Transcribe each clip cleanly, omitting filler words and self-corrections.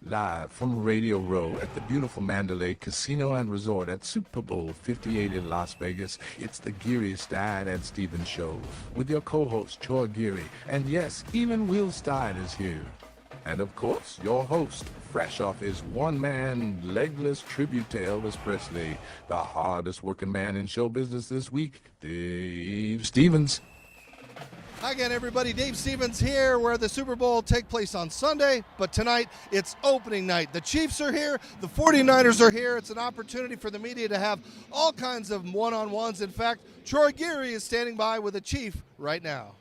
Live from Radio Row at the beautiful Mandalay Casino and Resort at Super Bowl 58 in Las Vegas, it's the Geary, Stein, and Stevens Show with your co-host, Troy Geary. And yes, even Will Stein is here. And of course, your host, fresh off his one-man, legless tribute to Elvis Presley, the hardest working man in show business this week, Dave Stevens. Hi again, everybody. Dave Stevens here, where the Super Bowl will take place on Sunday, but tonight it's opening night. The Chiefs are here, the 49ers are here. It's an opportunity for the media to have all kinds of one-on-ones. In fact, Troy Geary is standing by with a Chief right now.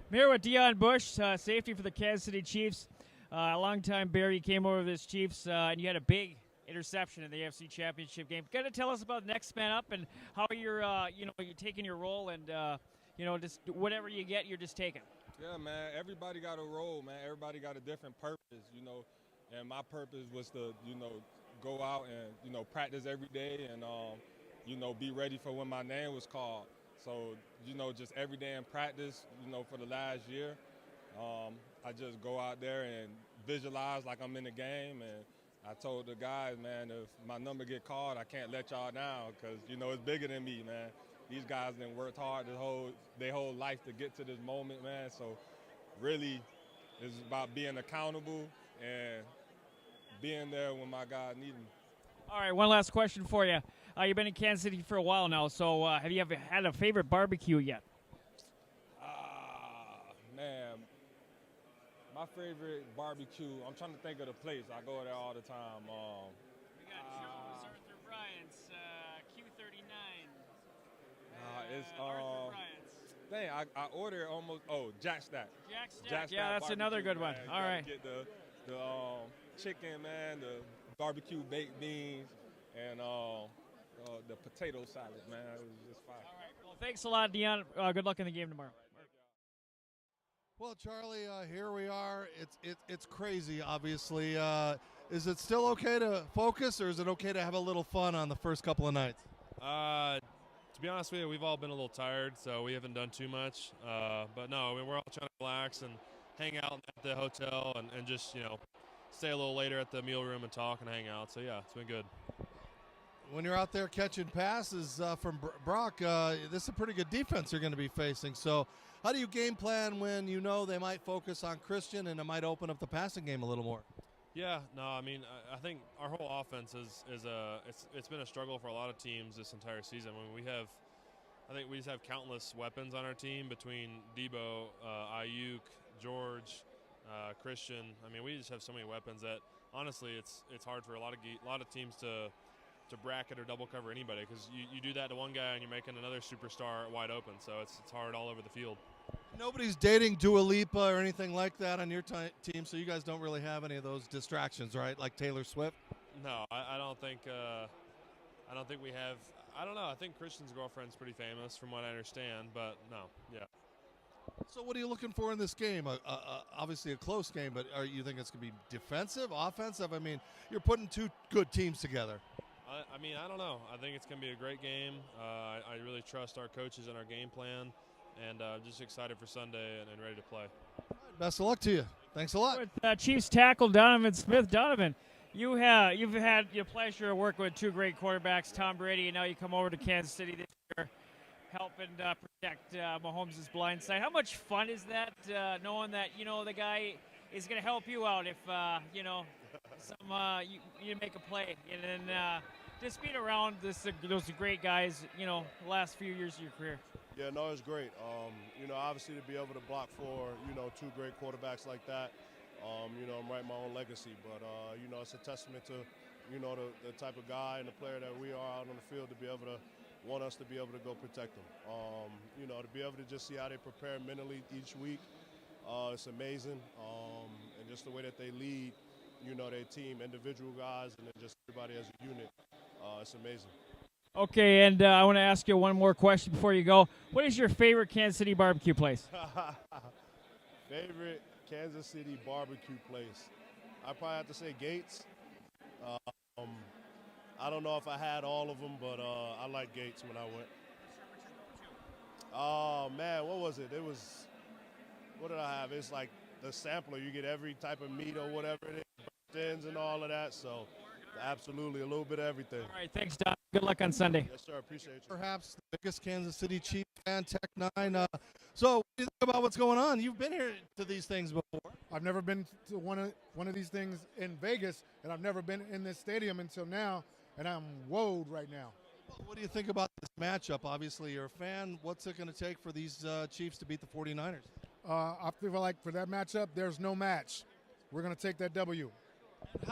I'm here with Deion Bush, safety for the Kansas City Chiefs. A long-time Bear, you came over to this Chiefs, and you had a big interception in the AFC Championship game. Got to tell us about next man up and how you're taking your role and just whatever you get, you're just taking. Yeah, man. Everybody got a role, man. Everybody got a different purpose, And my purpose was to, go out and, practice every day and, be ready for when my name was called. So, just every day in practice, for the last year, I just go out there and visualize like I'm in the game. And I told the guys, man, if my number get called, I can't let y'all down because, it's bigger than me, man. These guys done worked hard their whole life to get to this moment, man. So really, it's about being accountable and being there when my guys need me. All right, one last question for you. You've been in Kansas City for a while now, so have you ever had a favorite barbecue yet? Man, my favorite barbecue, I'm trying to think of the place. I go there all the time. We got Joe's, Arthur Bryant's, Q39. It's Arthur Bryant's. Dang, I ordered almost. Jack Stack. Jack Stack. Yeah, that's another good one. Man. All right. Get the chicken, man, the barbecue baked beans, and the potato salad, man. It was just fire. All right. Well, thanks a lot, Deion. Good luck in the game tomorrow. Well, Charlie, here we are. It's crazy, obviously. Is it still okay to focus, or is it okay to have a little fun on the first couple of nights? To be honest with you, we've all been a little tired, so we haven't done too much. But no, we're all trying to relax and hang out at the hotel and just, stay a little later at the meal room and talk and hang out. So, yeah, it's been good. When you're out there catching passes from Brock, this is a pretty good defense you're going to be facing. So how do you game plan when you know they might focus on Christian and it might open up the passing game a little more? Yeah, no, I mean, I think our whole offense it's been a struggle for a lot of teams this entire season. I think we just have countless weapons on our team between Debo, Ayuk, George, Christian. I mean, we just have so many weapons that honestly, it's hard for a lot of teams to bracket or double cover anybody because you do that to one guy and you're making another superstar wide open. So it's hard all over the field. Nobody's dating Dua Lipa or anything like that on your team, so you guys don't really have any of those distractions, right? Like Taylor Swift? No, I don't think we have. I don't know. I think Christian's girlfriend's pretty famous from what I understand, but no, yeah. So what are you looking for in this game? Obviously a close game, but you think it's going to be defensive, offensive? I mean, you're putting two good teams together. I mean, I don't know. I think it's going to be a great game. I really trust our coaches and our game plan. And just excited for Sunday and ready to play. Best of luck to you. Thanks a lot. With Chiefs tackle Donovan Smith. Donovan, you've had the pleasure of working with two great quarterbacks, Tom Brady, and now you come over to Kansas City this year, helping protect Mahomes' blind side. How much fun is that, knowing that the guy is going to help you out if you make a play, and then just being around those great guys, the last few years of your career. Yeah, no, it's great. Obviously to be able to block for, two great quarterbacks like that, I'm writing my own legacy. But, it's a testament to, the type of guy and the player that we are out on the field to be able to want us to be able to go protect them. To be able to just see how they prepare mentally each week, it's amazing. And just the way that they lead, their team, individual guys, and then just everybody as a unit, it's amazing. Okay, and I want to ask you one more question before you go. What is your favorite Kansas City barbecue place? Favorite Kansas City barbecue place? I probably have to say Gates. I don't know if I had all of them, but I like Gates when I went. Oh, man, what was it? What did I have? It's like the sampler. You get every type of meat or whatever it is. ends and all of that. So absolutely a little bit of everything. All right, thanks, Don. Good luck on Sunday. Yes, sir. Appreciate you. Perhaps the biggest Kansas City Chiefs fan, Tech N9ne. So what do you think about what's going on? You've been here to these things before. I've never been to one of these things in Vegas, and I've never been in this stadium until now, and I'm woed right now. Well, what do you think about this matchup? Obviously, you're a fan. What's it going to take for these Chiefs to beat the 49ers? I feel like for that matchup, there's no match. We're going to take that W.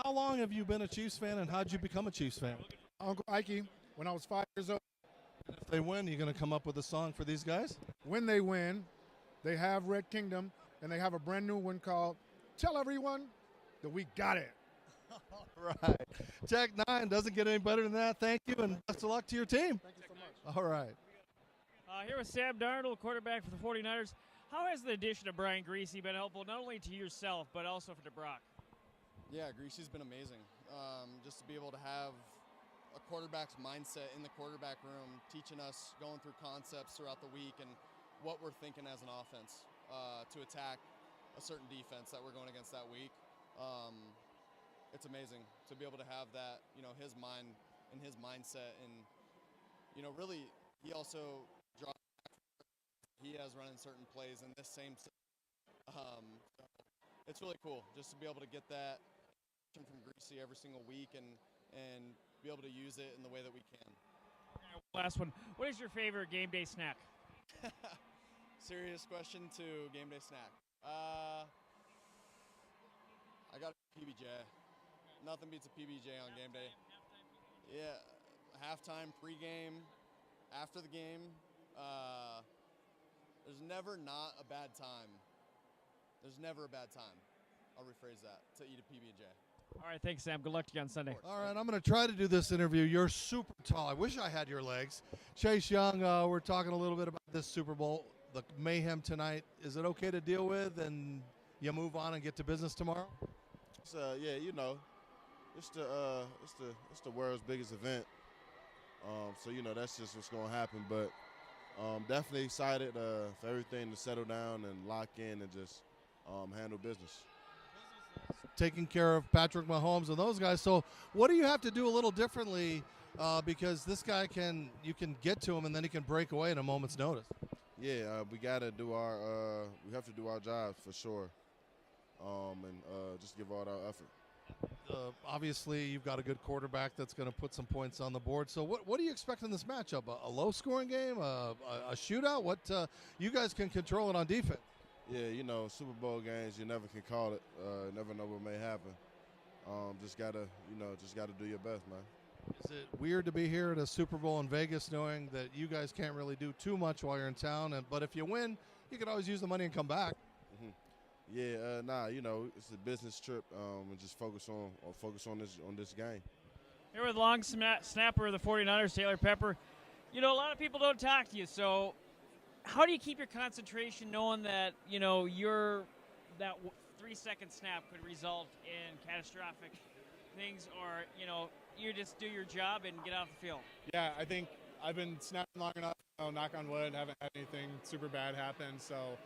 How long have you been a Chiefs fan, and how did you become a Chiefs fan? Uncle Ike, when I was 5 years old, If they win, you going to come up with a song for these guys? when they win, they have Red Kingdom, and they have a brand new one called Tell Everyone That We Got It. Right. Tech N9ne doesn't get any better than that. Thank you, and best of luck to your team. Thank you so much. All right. Here with Sam Darnold, quarterback for the 49ers. How has the addition of Brian Greasy been helpful not only to yourself, but also for DeBrock? Yeah, Greasy's been amazing. Just to be able to have a quarterback's mindset in the quarterback room, teaching us, going through concepts throughout the week and what we're thinking as an offense to attack a certain defense that we're going against that week. It's amazing to be able to have that, his mind and his mindset. And, really, he also draws. He has run in certain plays in this same it's really cool just to be able to get that from Greasy every single week and be able to use it in the way that we can. Last one. What is your favorite game day snack? Serious question to game day snack. I got a PBJ. Nothing beats a PBJ on game day. Yeah, halftime, pregame, after the game. There's never not a bad time. There's never a bad time. I'll rephrase that, to eat a PB&J. All right, thanks, Sam. Good luck to you on Sunday. All right, I'm going to try to do this interview. You're super tall. I wish I had your legs. Chase Young, we're talking a little bit about this Super Bowl, the mayhem tonight. Is it okay to deal with and you move on and get to business tomorrow? It's, it's the world's biggest event. So that's just what's going to happen. But definitely excited for everything to settle down and lock in and just handle business. Taking care of Patrick Mahomes and those guys. So what do you have to do a little differently because this guy you can get to him and then he can break away at a moment's notice? Yeah, we got to do we have to do our jobs for sure, and just give all our effort. Obviously, you've got a good quarterback that's going to put some points on the board. So what do you expect in this matchup? A low-scoring game, a shootout? What you guys can control it on defense? Yeah, Super Bowl games, you never can call it. Never know what may happen. Just gotta do your best, man. Is it weird to be here at a Super Bowl in Vegas knowing that you guys can't really do too much while you're in town? But if you win, you can always use the money and come back. Mm-hmm. Yeah, it's a business trip, and just focus on this game. Here with long snapper of the 49ers, Taylor Pepper. A lot of people don't talk to you, so how do you keep your concentration knowing that, that 3-second snap could result in catastrophic things or, you just do your job and get off the field? Yeah, I think I've been snapping long enough, knock on wood, haven't had anything super bad happen. So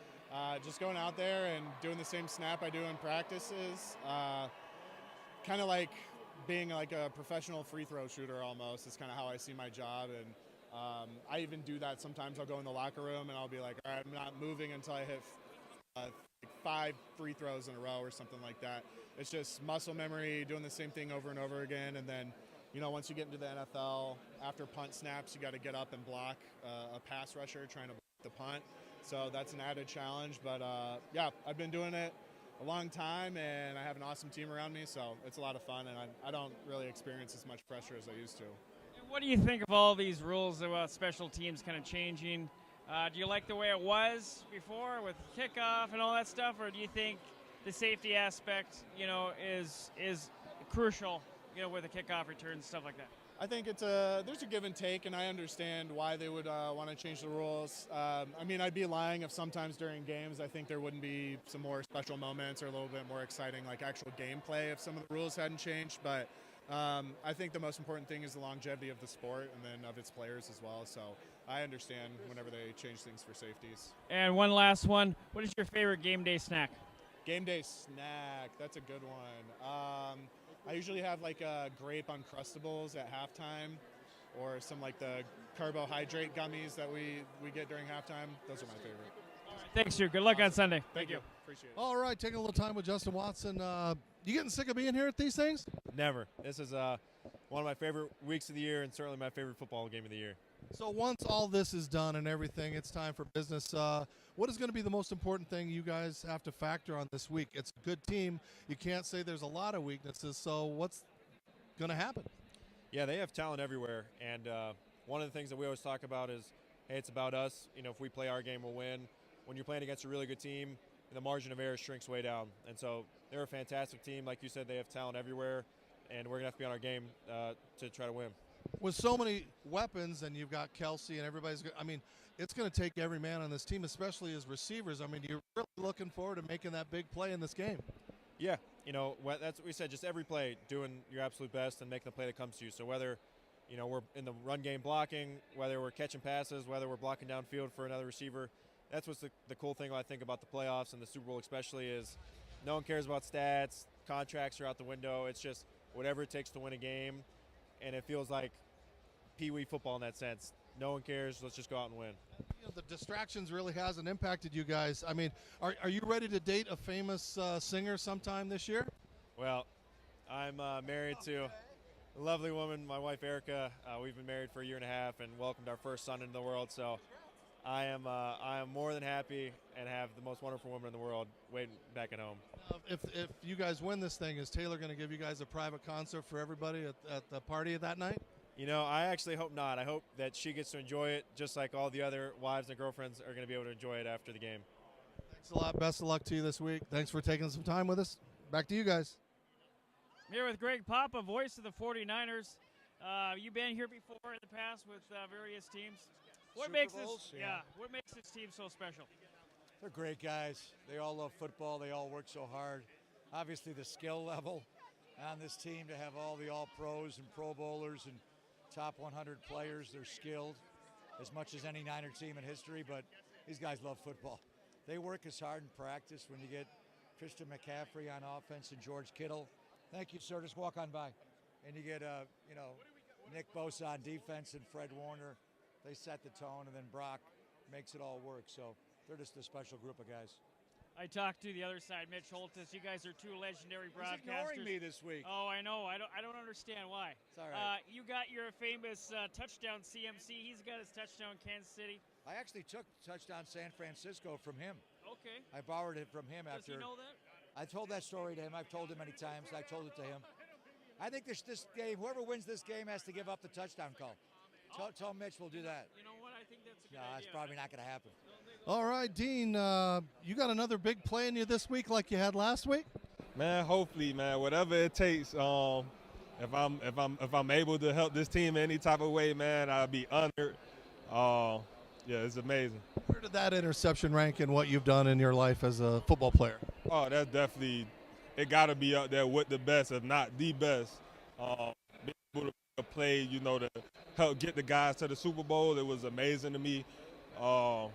just going out there and doing the same snap I do in practices, kind of like being like a professional free throw shooter almost is kind of how I see my job. And I even do that sometimes. I'll go in the locker room and I'll be like, all right, I'm not moving until I hit 5 free throws in a row or something like that. It's just muscle memory, doing the same thing over and over again. And then, once you get into the NFL, after punt snaps, you got to get up and block a pass rusher trying to block the punt. So that's an added challenge. But, yeah, I've been doing it a long time, and I have an awesome team around me, so it's a lot of fun. And I don't really experience as much pressure as I used to. What do you think of all these rules about special teams kind of changing? Do you like the way it was before with kickoff and all that stuff, or do you think the safety aspect, is crucial, with the kickoff returns, stuff like that? I think there's a give and take, and I understand why they would want to change the rules. I'd be lying if sometimes during games I think there wouldn't be some more special moments or a little bit more exciting, like actual gameplay if some of the rules hadn't changed. But I think the most important thing is the longevity of the sport and then of its players as well. So I understand whenever they change things for safeties. And one last one. What is your favorite game day snack? Game day snack. That's a good one. I usually have like a grape Uncrustables at halftime, or some like the carbohydrate gummies that we get during halftime. Those are my favorite. Thanks, Drew. Good luck on Sunday. Thank you. Appreciate it. All right, taking a little time with Justin Watson. You getting sick of being here at these things? Never. This is one of my favorite weeks of the year and certainly my favorite football game of the year. So once all this is done and everything, it's time for business. What is going to be the most important thing you guys have to factor on this week? It's a good team. You can't say there's a lot of weaknesses. So what's going to happen? Yeah, they have talent everywhere. And one of the things that we always talk about is, hey, it's about us. You know, if we play our game, we'll win. When you're playing against a really good team, the margin of error shrinks way down. And so they're a fantastic team. Like you said, they have talent everywhere. And we're going to have to be on our game to try to win. With so many weapons, and you've got Kelsey and everybody's good, I mean, it's going to take every man on this team, especially as receivers. I mean, you're really looking forward to making that big play in this game. Yeah, you know, that's what we said, just every play, doing your absolute best and making the play that comes to you. So whether, you know, we're in the run game blocking, whether we're catching passes, whether we're blocking downfield for another receiver, that's what's the cool thing I think about the playoffs and the Super Bowl especially is no one cares about stats, contracts are out the window. It's just whatever it takes to win a game. And it feels like pee-wee football in that sense. No one cares. Let's just go out and win. You know, the distractions really hasn't impacted you guys. I mean, are you ready to date a famous singer sometime this year? Well, I'm married to a lovely woman, my wife Erica. We've been married for a year and a half and welcomed our first son into the world. So I am more than happy and have the most wonderful woman in the world waiting back at home. If you guys win this thing, is Taylor going to give you guys a private concert for everybody at the party that night? You know, I actually hope not. I hope that she gets to enjoy it just like all the other wives and girlfriends are going to be able to enjoy it after the game. Thanks a lot. Best of luck to you this week. Thanks for taking some time with us. Back to you guys. I'm here with Greg Papa, voice of the 49ers. You've been here before in the past with various teams. What makes this team so special? They're great guys. They all love football. They all work so hard. Obviously, the skill level on this team to have all the All-Pros and Pro Bowlers and top 100 players. They're skilled as much as any Niner team in history, but these guys love football. They work as hard in practice. When you get Christian McCaffrey on offense and George Kittle, thank you, sir, just walk on by. And you get, Nick Bosa on defense and Fred Warner. They set the tone, and then Brock makes it all work. So they're just a special group of guys. I talked to the other side, Mitch Holtis. You guys are two legendary broadcasters. He's ignoring me this week. Oh, I know. I don't understand why. It's all right. You got your famous touchdown CMC. He's got his touchdown Kansas City. I actually took touchdown San Francisco from him. Okay. I borrowed it from him Does after. he know that? I told that story to him. I've told him many times. I told it to him. I think this game, whoever wins this game has to give up the touchdown call. Tell Mitch we'll do that. You know what? I think that's a good No, idea. that's probably not going to happen. All right, Dean, you got another big play in you this week like you had last week? Man, hopefully, man, whatever it takes. If I'm able to help this team in any type of way, man, I'll be honored. Yeah, it's amazing. Where did that interception rank in what you've done in your life as a football player? Oh, that's definitely, it got to be up there with the best, if not the best. Being able to play, to help get the guys to the Super Bowl, it was amazing to me. I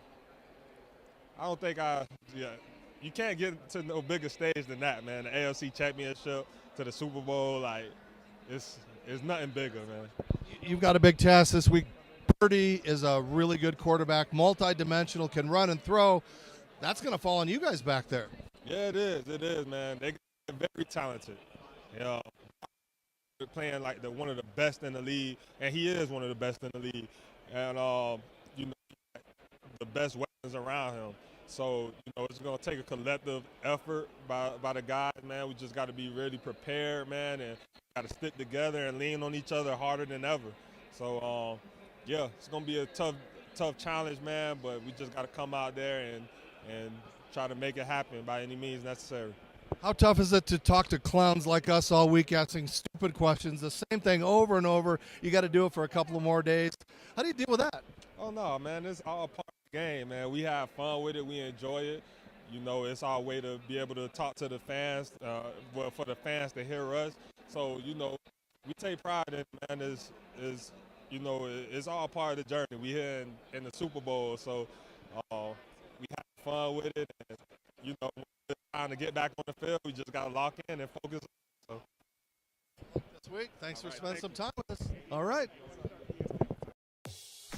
don't think you can't get to no bigger stage than that, man. The AFC Championship to the Super Bowl, like, it's nothing bigger, man. You've got a big task this week. Purdy is a really good quarterback, multi-dimensional, can run and throw. That's going to fall on you guys back there. Yeah, it is, man. They're very talented. They're playing like one of the best in the league, and he is one of the best in the league. And, the best weapons around him. So, it's going to take a collective effort by the guys, man. We just got to be really prepared, man, and got to stick together and lean on each other harder than ever. So, it's going to be a tough challenge, man, but we just got to come out there and try to make it happen by any means necessary. How tough is it to talk to clowns like us all week asking stupid questions, the same thing over and over? You got to do it for a couple of more days. How do you deal with that? Oh, no, man, it's all part of the game, man. We have fun with it. We enjoy it. It's our way to be able to talk to the fans, for the fans to hear us. So, we take pride in it, man. It's all part of the journey. We here in the Super Bowl, so we have fun with it. And, trying to get back on the field. We just got to lock in and focus. So. This week. Thanks for spending some time with us. All right.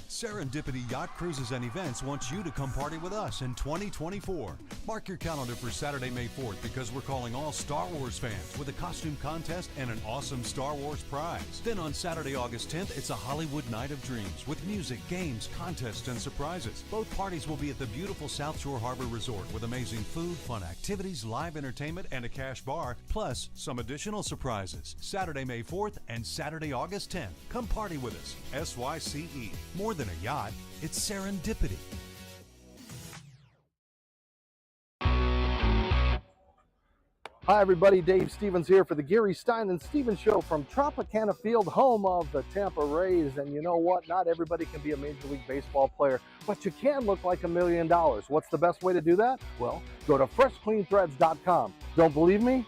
Serendipity Yacht Cruises and Events wants you to come party with us in 2024. Mark your calendar for Saturday, May 4th, because we're calling all Star Wars fans with a costume contest and an awesome Star Wars prize. Then on Saturday, August 10th, it's a Hollywood Night of Dreams with music, games, contests, and surprises. Both parties will be at the beautiful South Shore Harbor Resort with amazing food, fun activities, live entertainment, and a cash bar, plus some additional surprises. Saturday, May 4th and Saturday, August 10th. Come party with us. SYCE. More than a yacht, it's serendipity. Hi, everybody. Dave Stevens here for the Gary Stein and Stevens Show from Tropicana Field, home of the Tampa Rays. And you know what? Not everybody can be a Major League Baseball player, but you can look like $1 million. What's the best way to do that? Well, go to freshcleanthreads.com. Don't believe me?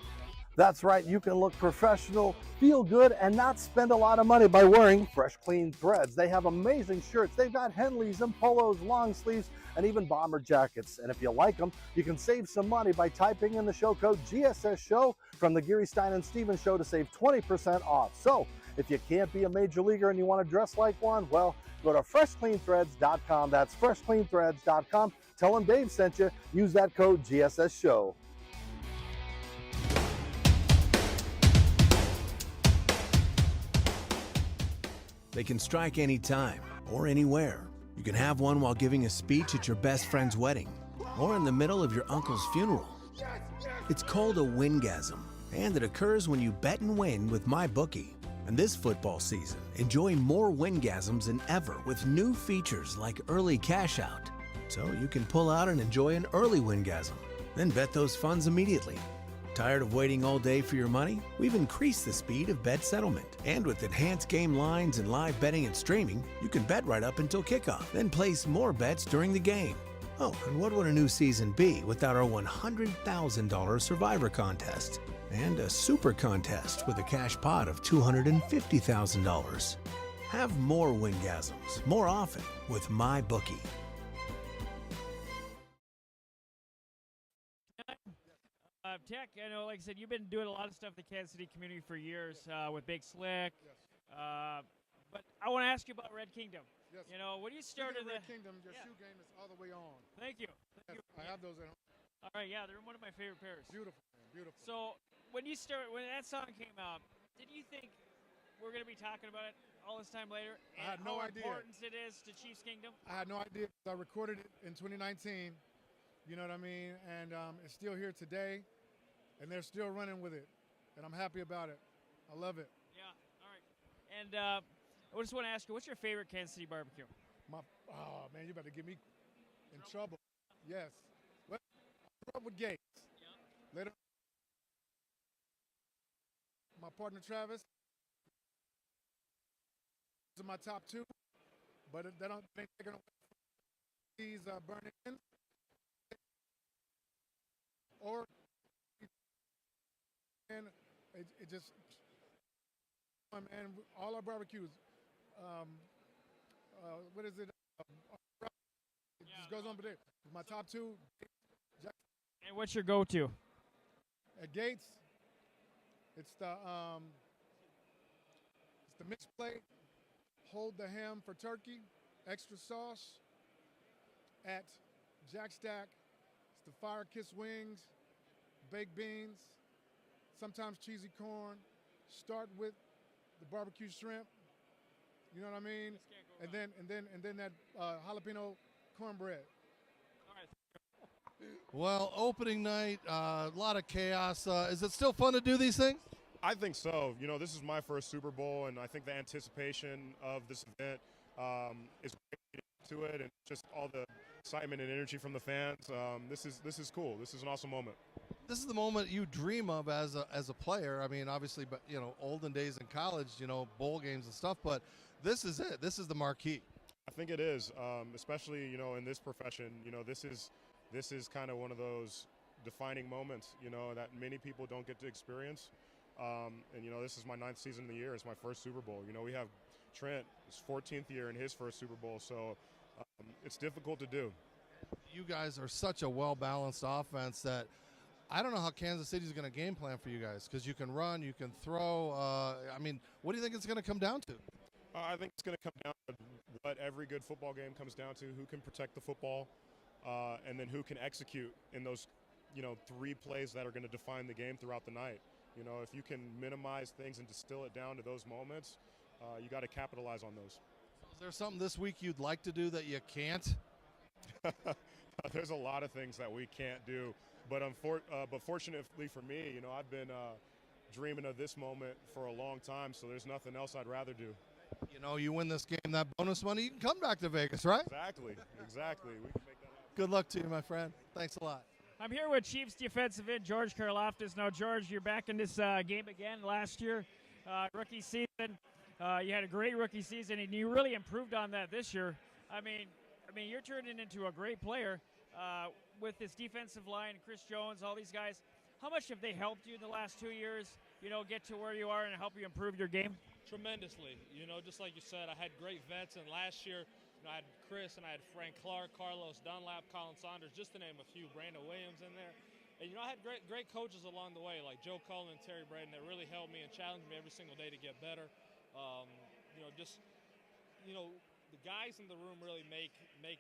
That's right. You can look professional, feel good, and not spend a lot of money by wearing Fresh Clean Threads. They have amazing shirts. They've got Henleys and polos, long sleeves, and even bomber jackets. And if you like them, you can save some money by typing in the show code GSS Show from the Gary Stein and Stevens Show to save 20% off. So if you can't be a major leaguer and you want to dress like one, well, go to freshcleanthreads.com. That's freshcleanthreads.com. Tell them Dave sent you. Use that code GSS Show. They can strike anytime or anywhere. You can have one while giving a speech at your best friend's wedding or in the middle of your uncle's funeral. It's called a wingasm, and it occurs when you bet and win with MyBookie. And this football season, enjoy more wingasms than ever with new features like early cash out. So you can pull out and enjoy an early wingasm, then bet those funds immediately. Tired of waiting all day for your money? We've increased the speed of bet settlement. And with enhanced game lines and live betting and streaming, you can bet right up until kickoff, then place more bets during the game. Oh, and what would a new season be without our $100,000 Survivor contest? And a super contest with a cash pot of $250,000. Have more wingasms, more often, with MyBookie. Tech, I know, like I said, you've been doing a lot of stuff in the Kansas City community for years with Big Slick. Yes. But I want to ask you about Red Kingdom. Yes. You know, when you started Red Kingdom, your shoe game is all the way on. Thank you. Yes, I have those at home. All right, yeah, they're one of my favorite pairs. Beautiful, man, beautiful. So when that song came out, did you think we're going to be talking about it all this time later? And I had no idea. How important it is to Chiefs Kingdom? I had no idea. I recorded it in 2019. You know what I mean? And it's still here today. And they're still running with it, and I'm happy about it. I love it. Yeah, all right. And I just want to ask you, what's your favorite Kansas City barbecue? Oh, man, you better get me in trouble. Yes. Well, I grew up with Gates. Yeah. Later, my partner Travis. These are my top two, but they ain't taking away from these burning in. Or and it just, man, all our barbecues, what is it? It just goes on but there. My top two. And what's your go-to? At Gates, it's the mixed plate, hold the ham for turkey, extra sauce. At Jack Stack, it's the fire kiss wings, baked beans, sometimes cheesy corn. Start with the barbecue shrimp. You know what I mean? And then that jalapeno cornbread. Well, opening night, a lot of chaos. Is it still fun to do these things? I think so. You know, this is my first Super Bowl, and I think the anticipation of this event is great to it, and just all the excitement and energy from the fans. This is cool. This is an awesome moment. This is the moment you dream of as a player. I mean, obviously, but you know, olden days in college, you know, bowl games and stuff. But this is it. This is the marquee. I think it is, especially you know in this profession. You know, this is kind of one of those defining moments. You know that many people don't get to experience. And you know, this is my 9th season of the year. It's my first Super Bowl. You know, we have Trent, his 14th year in his first Super Bowl. So it's difficult to do. You guys are such a well-balanced offense that I don't know how Kansas City's going to game plan for you guys because you can run, you can throw. I mean, what do you think it's going to come down to? I think it's going to come down to what every good football game comes down to: who can protect the football, and then who can execute in those, 3 plays that are going to define the game throughout the night. If you can minimize things and distill it down to those moments, you got to capitalize on those. Is there something this week you'd like to do that you can't? There's a lot of things that we can't do, but fortunately for me, I've been dreaming of this moment for a long time, so there's nothing else I'd rather do. You win this game, that bonus money, you can come back to Vegas, right? Exactly. We can make that happen. Good luck to you, my friend. Thanks a lot. I'm here with Chiefs defensive end George Karlaftis. Now, George, you're back in this game again. Last year, rookie season, you had a great rookie season, and you really improved on that this year. I mean, you're turning into a great player with this defensive line, Chris Jones, all these guys. How much have they helped you in the last 2 years, get to where you are and help you improve your game? Tremendously. Just like you said, I had great vets, and last year, I had Chris and I had Frank Clark, Carlos Dunlap, Colin Saunders, just to name a few, Brandon Williams in there. And, I had great coaches along the way, like Joe Cullen and Terry Braden, that really helped me and challenged me every single day to get better. The guys in the room really make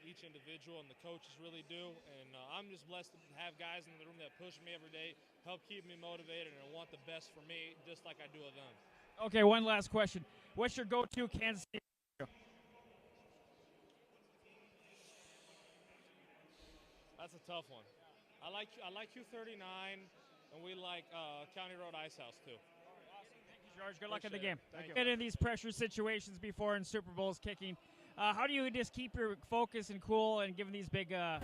each individual, and the coaches really do. And I'm just blessed to have guys in the room that push me every day, help keep me motivated, and want the best for me, just like I do of them. Okay, one last question. What's your go-to Kansas City? That's a tough one. I like Q39, and we like County Road Ice House too. Awesome. Thank you, George. Good luck in the Appreciate game. it. Thank you. Get in these pressure situations before in Super Bowls kicking. How do you just keep your focus and cool and giving these big? I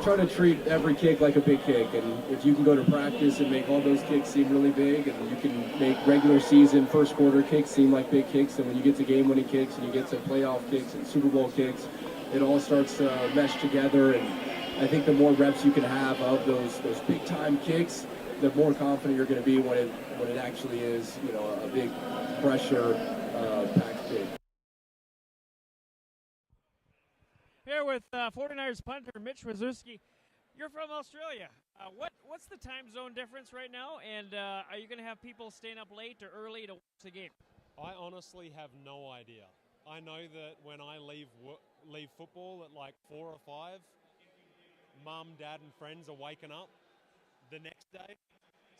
try to treat every kick like a big kick, and if you can go to practice and make all those kicks seem really big, and you can make regular season first quarter kicks seem like big kicks, and when you get to game-winning kicks and you get to playoff kicks and Super Bowl kicks, it all starts to mesh together. And I think the more reps you can have of those big-time kicks, the more confident you're going to be when it actually is, a big pressure packed kick. Here with 49ers punter Mitch Wazowski. You're from Australia. What's the time zone difference right now? And are you going to have people staying up late or early to watch the game? I honestly have no idea. I know that when I leave football at like 4 or 5, Mum, Dad, and friends are waking up the next day.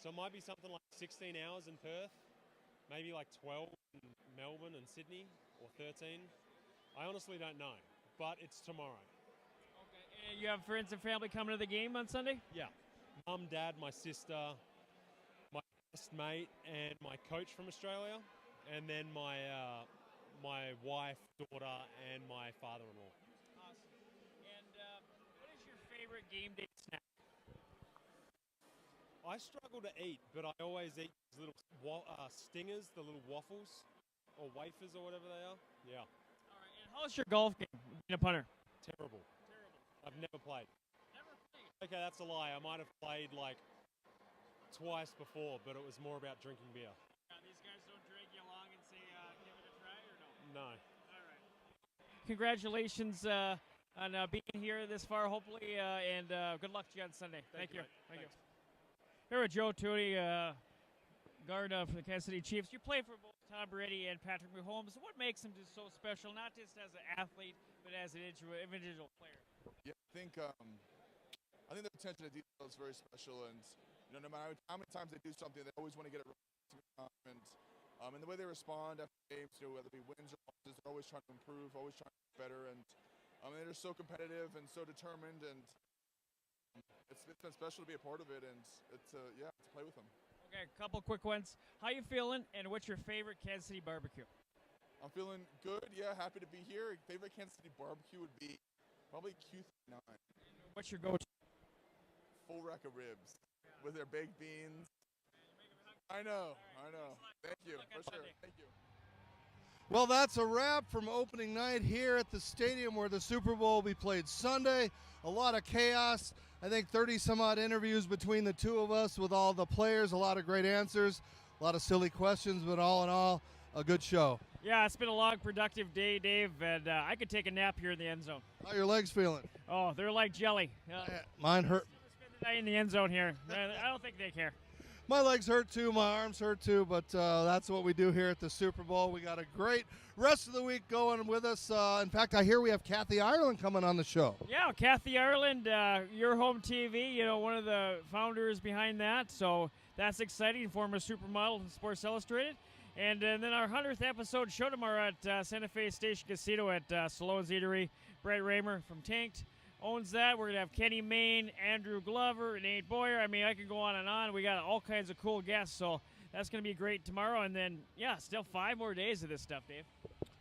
So it might be something like 16 hours in Perth, maybe like 12 in Melbourne and Sydney, or 13. I honestly don't know, but it's tomorrow. Okay. And you have friends and family coming to the game on Sunday? Yeah. Mum, Dad, my sister, my best mate, and my coach from Australia, and then my wife, daughter, and my father-in-law. Awesome. And what is your favorite game day snack? I struggle to eat, but I always eat these little stingers, the little waffles or wafers or whatever they are. Yeah. All right. And how's your golf game, being a punter? Terrible. I've never played. Never played? Okay, that's a lie. I might have played like twice before, but it was more about drinking beer. These guys don't drag you along and say, give it a try, or no? No. All right. Congratulations on being here this far, hopefully, and good luck to you on Sunday. Thank you. Thank you. Here with Joe Tooney, guard for the Kansas City Chiefs. You play for both Tom Brady and Patrick Mahomes. What makes him just so special, not just as an athlete, but as an individual player? Yeah, I think the attention to detail is very special, and no matter how many times they do something, they always want to get it right. And the way they respond after games, whether it be wins or losses, they're always trying to improve, always trying to get better, and they're so competitive and so determined, and it's been special to be a part of it, and to play with them. Okay, a couple quick ones. How you feeling, and what's your favorite Kansas City barbecue? I'm feeling good. Yeah, happy to be here. Favorite Kansas City barbecue would be probably Q39. What's your go-to? Full rack of ribs with their baked beans. I know. Thank you. For sure. Thank you. Well, that's a wrap from opening night here at the stadium where the Super Bowl will be played Sunday. A lot of chaos. I think 30-some-odd interviews between the two of us with all the players. A lot of great answers. A lot of silly questions, but all in all, a good show. Yeah, it's been a long, productive day, Dave, and I could take a nap here in the end zone. How are your legs feeling? Oh, they're like jelly. Mine hurt. Guy in the end zone here. I don't think they care. My legs hurt too, my arms hurt too, but that's what we do here at the Super Bowl. We got a great rest of the week going with us. In fact, I hear we have Kathy Ireland coming on the show. Yeah, Kathy Ireland, Your Home TV, one of the founders behind that. So that's exciting, former supermodel in Sports Illustrated. And then our 100th episode show tomorrow at Santa Fe Station Casino at Salone's Eatery. Brett Raymer from Tanked owns that. We're going to have Kenny Mayne, Andrew Glover, Nate Boyer. I mean, I can go on and on. We got all kinds of cool guests, so that's going to be great tomorrow. And then, still 5 more days of this stuff, Dave.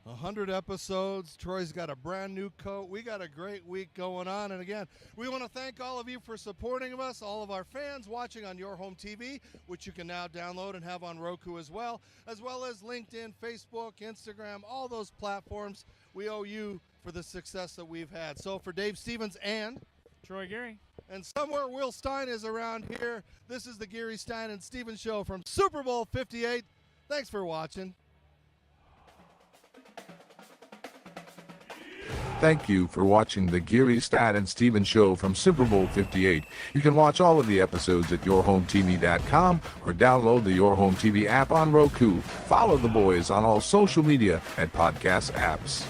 100 episodes. Troy's got a brand new coat. We got a great week going on. And again, we want to thank all of you for supporting us, all of our fans watching on Your Home TV, which you can now download and have on Roku as well as LinkedIn, Facebook, Instagram, all those platforms. We owe you for the success that we've had. So for Dave Stevens and Troy Geary, and somewhere Will Stein is around here, this is the Geary, Stein, and Stevens Show from Super Bowl 58. Thanks for watching. Thank you for watching the Geary, Stein, and Stevens Show from Super Bowl 58. You can watch all of the episodes at yourhometv.com or download the Your Home TV app on Roku. Follow the boys on all social media and podcast apps.